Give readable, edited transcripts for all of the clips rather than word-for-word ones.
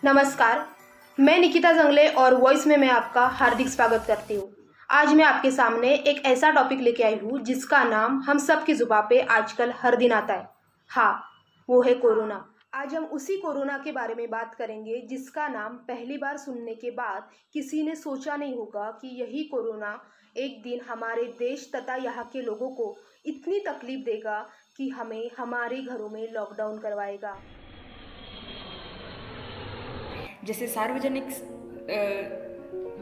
नमस्कार, मैं निकिता जंगले और वॉइस में मैं आपका हार्दिक स्वागत करती हूँ। आज मैं आपके सामने एक ऐसा टॉपिक लेके आई हूँ जिसका नाम हम सब की जुबान पे आजकल हर दिन आता है। हाँ, वो है कोरोना। आज हम उसी कोरोना के बारे में बात करेंगे जिसका नाम पहली बार सुनने के बाद किसी ने सोचा नहीं होगा कि यही कोरोना एक दिन हमारे देश तथा यहाँ के लोगों को इतनी तकलीफ देगा कि हमें हमारे घरों में लॉकडाउन करवाएगा। जैसे सार्वजनिक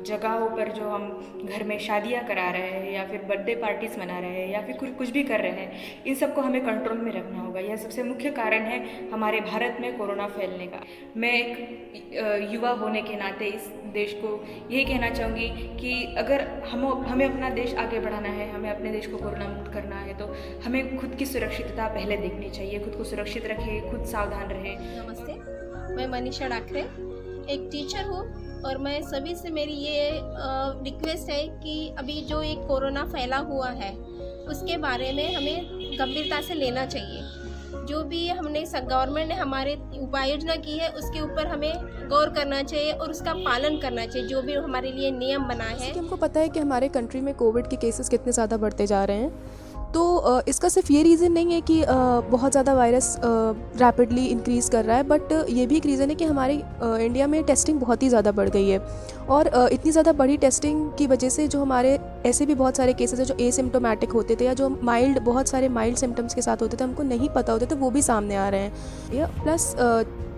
जगहों पर जो हम घर में शादियां करा रहे हैं या फिर बर्थडे पार्टीज़ मना रहे हैं या फिर कुछ भी कर रहे हैं, इन सबको हमें कंट्रोल में रखना होगा। यह सबसे मुख्य कारण है हमारे भारत में कोरोना फैलने का। मैं एक युवा होने के नाते इस देश को यही कहना चाहूँगी कि अगर हमें अपना देश आगे बढ़ाना है, हमें अपने देश को कोरोना मुक्त करना है, तो हमें खुद की सुरक्षितता पहले देखनी चाहिए। खुद को सुरक्षित रखें, खुद सावधान रहें। नमस्ते, मैं मनीषा डाकरे एक टीचर हूँ और मैं सभी से मेरी ये रिक्वेस्ट है कि अभी जो एक कोरोना फैला हुआ है उसके बारे में हमें गंभीरता से लेना चाहिए। जो भी हमने गवर्नमेंट ने हमारे उपाय योजना की है उसके ऊपर हमें गौर करना चाहिए और उसका पालन करना चाहिए। जो भी हमारे लिए नियम बना है। हमको पता है कि हमारे कंट्री में कोविड के केसेस कितने ज़्यादा बढ़ते जा रहे हैं, तो इसका सिर्फ ये रीज़न नहीं है कि बहुत ज़्यादा वायरस रैपिडली इंक्रीज़ कर रहा है, बट ये भी एक रीज़न है कि हमारे इंडिया में टेस्टिंग बहुत ही ज़्यादा बढ़ गई है। और इतनी ज़्यादा बड़ी टेस्टिंग की वजह से जो हमारे ऐसे भी बहुत सारे केसेस हैं जो एसिम्प्टोमेटिक होते थे या जो बहुत सारे माइल्ड सिम्टम्स के साथ होते थे, हमको नहीं पता होते थे, वो भी सामने आ रहे हैं। प्लस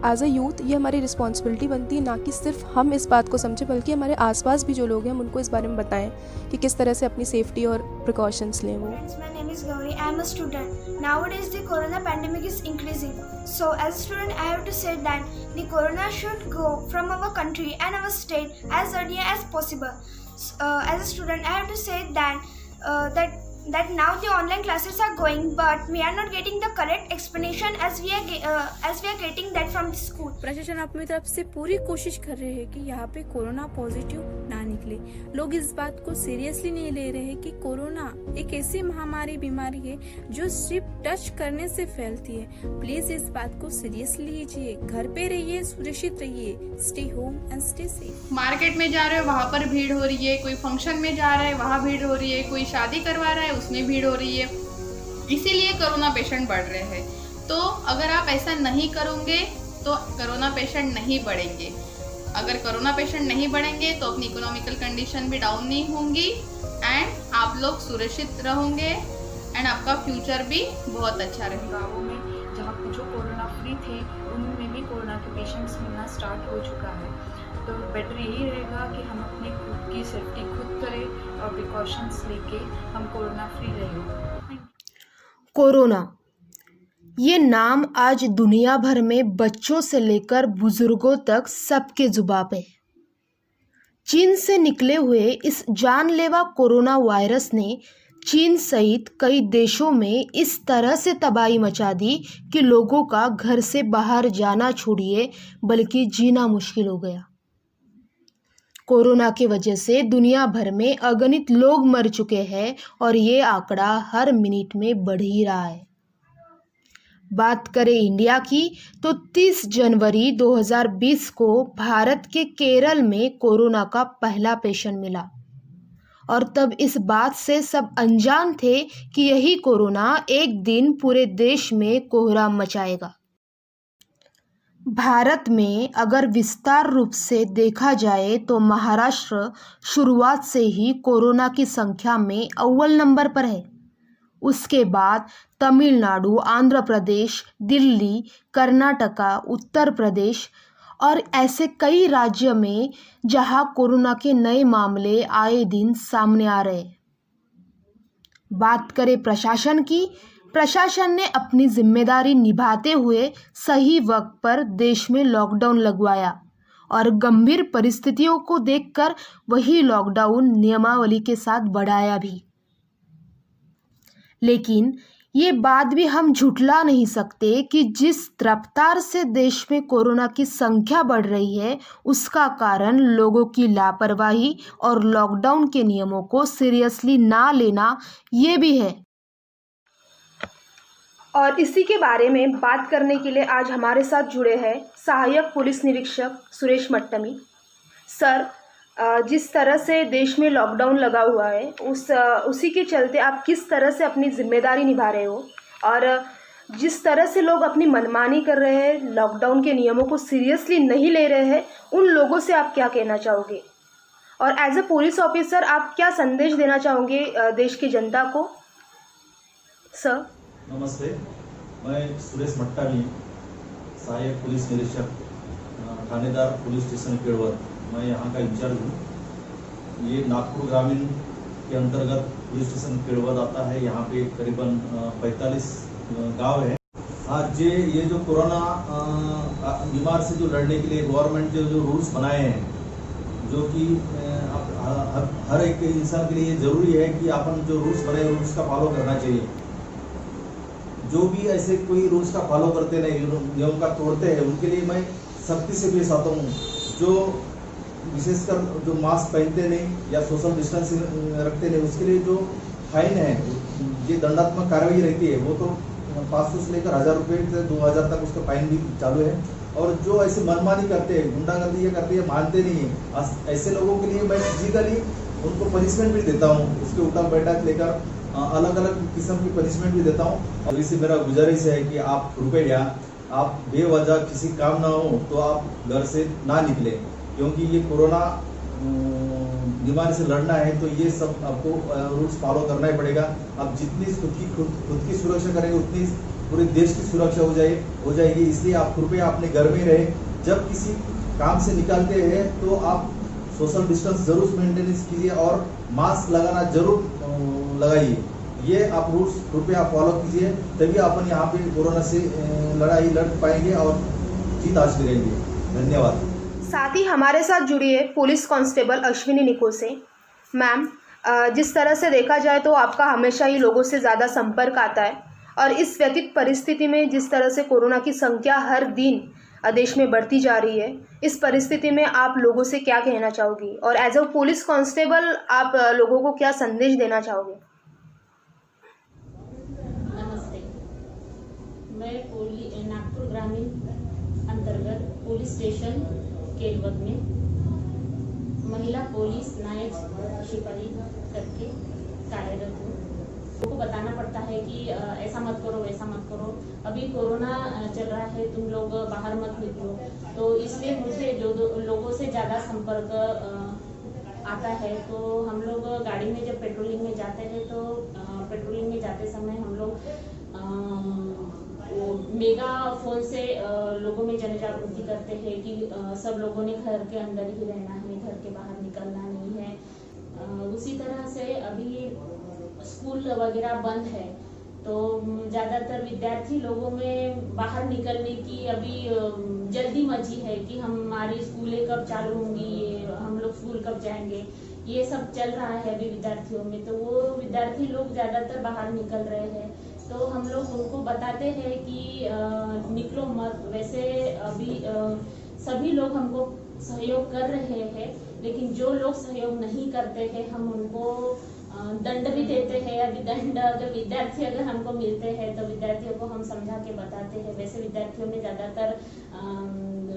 एज अ यूथ ये हमारी रिस्पॉन्सिबिलिटी बनती है ना कि सिर्फ हम इस बात को समझें, बल्कि हमारे आसपास भी जो लोग हैं हम उनको इस बारे में बताएं कि किस तरह से अपनी सेफ्टी और प्रिकॉशंस लें वो। My name is Gauri. I am a student. Nowadays the corona pandemic is increasing. So as a student I have to say that the corona should go from our country and our state as early as possible. As a student I have to say that now the online classes are going, but we are not getting the correct explanation as we are getting that from the school. प्रशासन अपनी तरफ से पूरी कोशिश कर रहे हैं कि यहाँ पे कोरोना पॉजिटिव ना निकले। लोग इस बात को सीरियसली नहीं ले रहे हैं कि कोरोना एक ऐसी महामारी बीमारी है जो सिर्फ टच करने से फैलती है। प्लीज इस बात को सीरियसली लीजिए, घर पे रहिए, सुरक्षित रहिए, stay home and stay safe. Market में जा रहे हो वहाँ पर भीड़ हो रही है, कोई फंक्शन में जा रहा है वहाँ भीड़ हो रही है, कोई शादी करवा रहा है उसमें भीड़ हो रही है, इसीलिए कोरोना पेशेंट बढ़ रहे हैं। तो अगर आप ऐसा नहीं करोगे तो कोरोना पेशेंट नहीं बढ़ेंगे। अगर कोरोना पेशेंट नहीं बढ़ेंगे तो अपनी इकोनॉमिकल कंडीशन भी डाउन नहीं होंगी एंड आप लोग सुरक्षित रहोगे एंड आपका फ्यूचर भी बहुत अच्छा रहेगा। गाँवों में जहाँ जो कोरोना फ्री थे उनमें भी कोरोना के पेशेंट्स मिलना स्टार्ट हो चुका है। तो बेटर यही रहेगा कि हम अपनी खुद की सेफ्टी खुद करें और प्रिकॉशंस लेके हम कोरोना फ्री रहें। कोरोना ये नाम आज दुनिया भर में बच्चों से लेकर बुजुर्गों तक सबके जुबां पे। चीन से निकले हुए इस जानलेवा कोरोना वायरस ने चीन सहित कई देशों में इस तरह से तबाही मचा दी कि लोगों का घर से बाहर जाना छोड़िए बल्कि जीना मुश्किल हो गया। कोरोना की वजह से दुनिया भर में अगणित लोग मर चुके हैं और ये आंकड़ा हर मिनट में बढ़ ही रहा है। बात करें इंडिया की तो 30 जनवरी 2020 को भारत के केरल में कोरोना का पहला पेशेंट मिला और तब इस बात से सब अनजान थे कि यही कोरोना एक दिन पूरे देश में कोहराम मचाएगा। भारत में अगर विस्तार रूप से देखा जाए तो महाराष्ट्र शुरुआत से ही कोरोना की संख्या में अव्वल नंबर पर है। उसके बाद तमिलनाडु, आंध्र प्रदेश, दिल्ली, कर्नाटका, उत्तर प्रदेश और ऐसे कई राज्य में जहां कोरोना के नए मामले आए दिन सामने आ रहे। बात करें प्रशासन की, प्रशासन ने अपनी जिम्मेदारी निभाते हुए सही वक्त पर देश में लॉकडाउन लगवाया और गंभीर परिस्थितियों को देखकर वही लॉकडाउन नियमावली के साथ बढ़ाया भी। लेकिन ये बात भी हम झुठला नहीं सकते कि जिस रफ्तार से देश में कोरोना की संख्या बढ़ रही है उसका कारण लोगों की लापरवाही और लॉकडाउन के नियमों को सीरियसली ना लेना ये भी है। और इसी के बारे में बात करने के लिए आज हमारे साथ जुड़े हैं सहायक पुलिस निरीक्षक सुरेश मट्टमी। सर, जिस तरह से देश में लॉकडाउन लगा हुआ है उसी के चलते आप किस तरह से अपनी जिम्मेदारी निभा रहे हो, और जिस तरह से लोग अपनी मनमानी कर रहे हैं, लॉकडाउन के नियमों को सीरियसली नहीं ले रहे हैं, उन लोगों से आप क्या कहना चाहोगे? और एज अ पुलिस ऑफिसर आप क्या संदेश देना चाहोगे देश की जनता को? सर नमस्ते, मैं सुरेश मट्टमी, सहायक पुलिस निरीक्षक, थानेदार पुलिस स्टेशन केड़वद, मैं यहाँ का इंचार्ज हूँ। ये नागपुर ग्रामीण के अंतर्गत पुलिस स्टेशन केड़वद आता है। यहाँ पे करीबन 45 गांव है। आज ये जो कोरोना बीमार से जो लड़ने के लिए गवर्नमेंट ने जो रूल्स बनाए हैं, जो कि हर एक इंसान के लिए जरूरी है कि अपन जो रूल्स बनाए रूल्स का फॉलो करना चाहिए। जो भी ऐसे कोई रूल्स का फॉलो करते नहीं, नियम का तोड़ते हैं, उनके लिए मैं सख्ती से पेश आता हूँ। जो विशेषकर जो मास्क पहनते नहीं या सोशल डिस्टेंसिंग रखते नहीं, उसके लिए जो फाइन है, ये दंडात्मक कार्रवाई रहती है। वो तो 500 से लेकर 1000 रुपये से 2000 तक उसका फाइन भी चालू है। और जो ऐसे मनमानी करते हैं, गुंडागर्दी ये करते हैं, मानते नहीं है, ऐसे लोगों के लिए मैं फिजिकली उनको पनिशमेंट भी देता हूँ। उसके उठक बैठक लेकर अलग अलग किस्म की पनिशमेंट भी देता हूँ। और इसी मेरा गुजारिश है कि आप रुपया आप बेवजह किसी काम ना हो तो आप घर से ना निकले, क्योंकि ये कोरोना बीमारी से लड़ना है तो ये सब आपको रूल्स फॉलो करना ही पड़ेगा। आप जितनी खुद की सुरक्षा करेंगे उतनी पूरे देश की सुरक्षा हो जाएगी। इसलिए आप कृपया अपने घर में रहे। जब किसी काम से निकलते हैं तो आप सोशल डिस्टेंस जरूर मेंटेनेंस कीजिए और मास्क लगाना जरूर लगाइए। ये आप रूल्स कृपया फॉलो कीजिए, तभी अपन यहाँ पे कोरोना से लड़ाई लड़ पाएंगे और जीत हासिल करेंगे। धन्यवाद। साथ ही हमारे साथ जुड़ी है police constable Ashwini Nikose. Ma'am, जिस तरह से देखा जाए तो आपका हमेशा ही लोगों से ज़्यादा संपर्क आता है, और इस व्यतीत परिस्थिति में जिस तरह से कोरोना की संख्या हर दिन देश में बढ़ती जा रही है, इस परिस्थिति में आप लोगों से क्या कहना चाहोगी, और एज अ पुलिस कांस्टेबल आप लोगों को क्या संदेश देना चाहोगे? नमस्ते, मैं नागपुर ग्रामीण अंतर्गत पुलिस स्टेशन केलवद में महिला पुलिस नायक सिपाही करके कार्यरत हूँ। लोगों को बताना पड़ता है कि ऐसा मत करो, वैसा मत करो, अभी कोरोना चल रहा है, तुम लोग बाहर मत निकलो। तो इसलिए मुझे जो लोगों से ज़्यादा संपर्क आता है, तो हम लोग गाड़ी में जब पेट्रोलिंग में जाते हैं तो पेट्रोलिंग में जाते समय हम लोग मेगा फोन से लोगों में जन जागृति करते हैं कि सब लोगों ने घर के अंदर ही रहना है, घर के बाहर निकलना नहीं है। उसी तरह से अभी स्कूल वगैरह बंद है, तो ज़्यादातर विद्यार्थी लोगों में बाहर निकलने की अभी जल्दी मची है कि हमारी स्कूलें कब चालू होंगी, हम लोग स्कूल कब जाएंगे, ये सब चल रहा है अभी विद्यार्थियों में। तो वो विद्यार्थी लोग ज़्यादातर बाहर निकल रहे हैं, तो हम लोग उनको बताते हैं कि निकलो मत। वैसे अभी सभी लोग हमको सहयोग कर रहे हैं, लेकिन जो लोग सहयोग नहीं करते हैं हम उनको दंड भी देते हैं। अभी दंड अगर हमको मिलते हैं तो विद्यार्थियों को हम समझा के बताते हैं। वैसे विद्यार्थियों में ज़्यादातर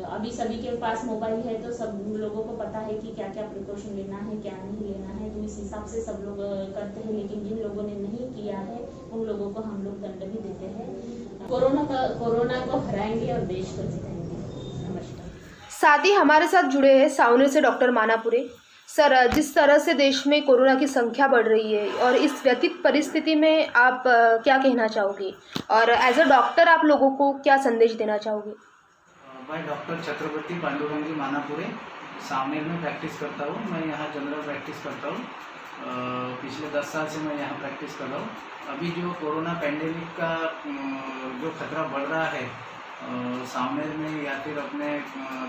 अभी सभी के पास मोबाइल है, तो सब लोगों को पता है कि क्या क्या प्रिकॉशन लेना है, क्या नहीं लेना है, तो इस हिसाब से सब लोग करते हैं। लेकिन जिन लोगों ने नहीं किया है उन लोगों को हम लोग दंड भी देते हैं। कोरोना को हराएंगे और देश को जिताएंगे। नमस्कार। साथ ही हमारे साथ जुड़े हैं सावनेर से डॉक्टर मानापुरे। सर, जिस तरह से देश में कोरोना की संख्या बढ़ रही है और इस व्यतीत परिस्थिति में आप क्या कहना चाहोगे, और एज अ डॉक्टर आप लोगों को क्या संदेश देना चाहोगे? मैं डॉक्टर छत्रपति पांडुरंगी मानापुरे सावनेर में प्रैक्टिस करता हूँ। मैं यहाँ जनरल प्रैक्टिस करता हूँ। पिछले 10 साल से मैं यहाँ प्रैक्टिस कर रहा हूँ। अभी जो कोरोना पैंडेमिक का जो खतरा बढ़ रहा है सावनेर में या फिर अपने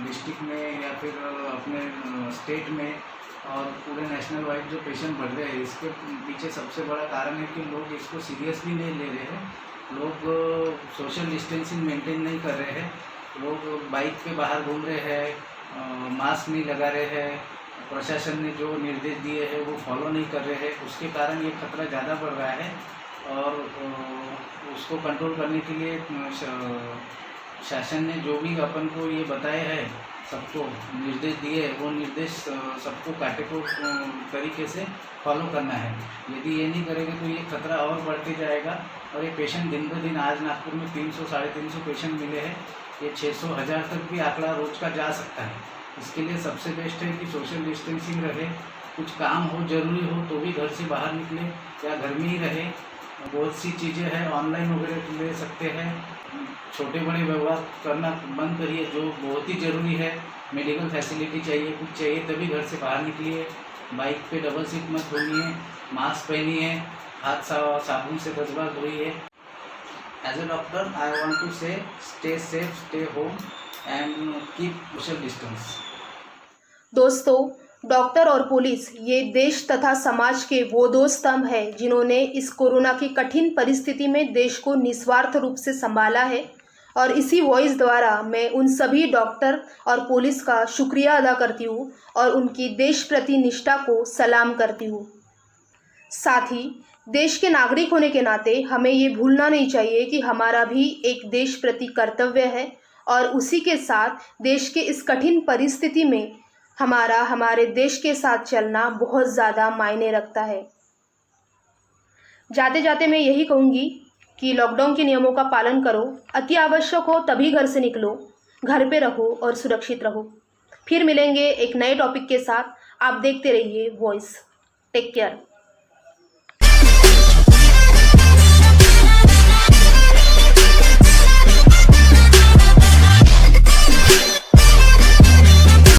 डिस्ट्रिक्ट में या फिर अपने स्टेट में और पूरे नेशनल वाइड जो पेशेंट बढ़ रहे हैं, इसके पीछे सबसे बड़ा कारण है कि लोग इसको सीरियसली नहीं ले रहे हैं। लोग सोशल डिस्टेंसिंग मेंटेन नहीं कर रहे हैं। लोग बाइक पे बाहर घूम रहे हैं, मास्क नहीं लगा रहे हैं, प्रशासन ने जो निर्देश दिए हैं वो फॉलो नहीं कर रहे हैं। उसके कारण ये खतरा ज़्यादा बढ़ रहा है। और उसको कंट्रोल करने के लिए शासन ने जो भी अपन को ये बताए हैं, सबको निर्देश दिए, वो निर्देश सबको काटेको तरीके से फॉलो करना है। यदि ये नहीं करेंगे तो ये खतरा और बढ़ते जाएगा और ये पेशेंट दिन ब दिन, आज नागपुर में 300-350 पेशेंट मिले हैं, ये 600-1000 तक भी आंकड़ा रोज का जा सकता है। इसके लिए सबसे बेस्ट है कि सोशल डिस्टेंसिंग रहे, कुछ काम हो, जरूरी हो तो भी घर से बाहर निकले या घर में ही रहे। बहुत सी चीज़ें हैं, ऑनलाइन वगैरह ले सकते हैं। छोटे बड़े व्यवहार करना बंद करिए, जो बहुत ही ज़रूरी है। मेडिकल फैसिलिटी चाहिए, कुछ चाहिए तभी घर से बाहर निकलिए। बाइक पे डबल सीट मत होइए, मास्क पहनिए, हाथ साबुन से 10 बार धोइए। As a doctor I want to say stay safe, stay home and keep social distance. दोस्तों, डॉक्टर और पुलिस ये देश तथा समाज के वो दो स्तंभ हैं जिन्होंने इस कोरोना की कठिन परिस्थिति में देश को निस्वार्थ रूप से संभाला है और इसी वॉइस द्वारा मैं उन सभी डॉक्टर और पुलिस का शुक्रिया अदा करती हूँ और उनकी देश प्रति निष्ठा को सलाम करती हूँ। साथ ही देश के नागरिक होने के नाते हमें ये भूलना नहीं चाहिए कि हमारा भी एक देश प्रति कर्तव्य है और उसी के साथ देश के इस कठिन परिस्थिति में हमारे देश के साथ चलना बहुत ज़्यादा मायने रखता है। जाते जाते मैं यही कहूँगी कि लॉकडाउन के नियमों का पालन करो, अति आवश्यक हो तभी घर से निकलो, घर पे रहो और सुरक्षित रहो। फिर मिलेंगे एक नए टॉपिक के साथ। आप देखते रहिए वॉइस। Take care.